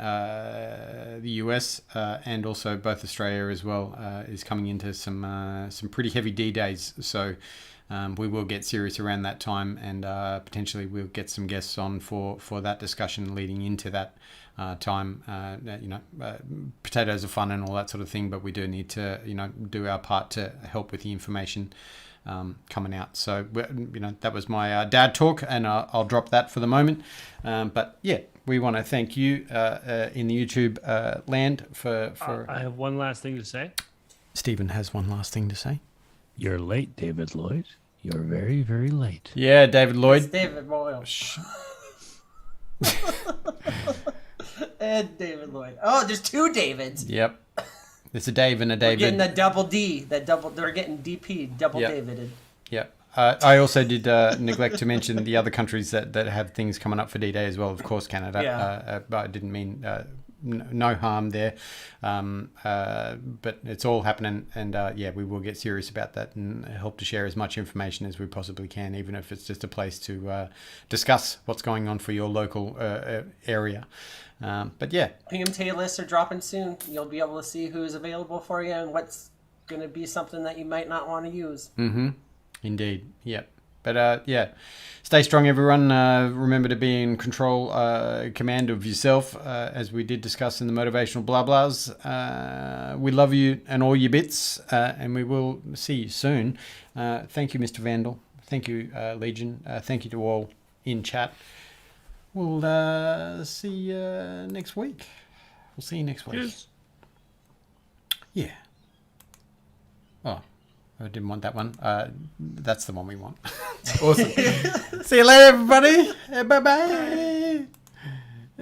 the US and also both Australia as well is coming into some pretty heavy D-days. So we will get serious around that time, and potentially we'll get some guests on for that discussion leading into that time. Potatoes are fun and all that sort of thing, but we do need to do our part to help with the information coming out. So that was my dad talk, and I'll drop that for the moment. But yeah, we want to thank you in the YouTube land for I have one last thing to say. Stephen has one last thing to say. You're late, David Lloyd. You're very, very late. Yeah, David Lloyd. It's David Boyle. And David Lloyd. Oh, there's two Davids. Yep. It's a Dave and a David. We're getting the double D. They're getting DP, double Davided. Yep. I also did neglect to mention the other countries that have things coming up for D-Day as well. Of course, Canada. Yeah. But I didn't mean no harm there. But it's all happening, and we will get serious about that and help to share as much information as we possibly can, even if it's just a place to discuss what's going on for your local area. But yeah. PMTA lists are dropping soon. You'll be able to see who's available for you and what's going to be something that you might not want to use. Mm-hmm. Indeed. Yep. But stay strong, everyone. Remember to be in control, command of yourself, as we did discuss in the motivational blah blahs. We love you and all your bits, and we will see you soon. Thank you, Mr. Vandal. Thank you, Legion. Thank you to all in chat. We'll see you next week. We'll see you next week. Cheers. Yeah. Oh. I didn't want that one. That's the one we want. Awesome. See you later, everybody. Bye-bye.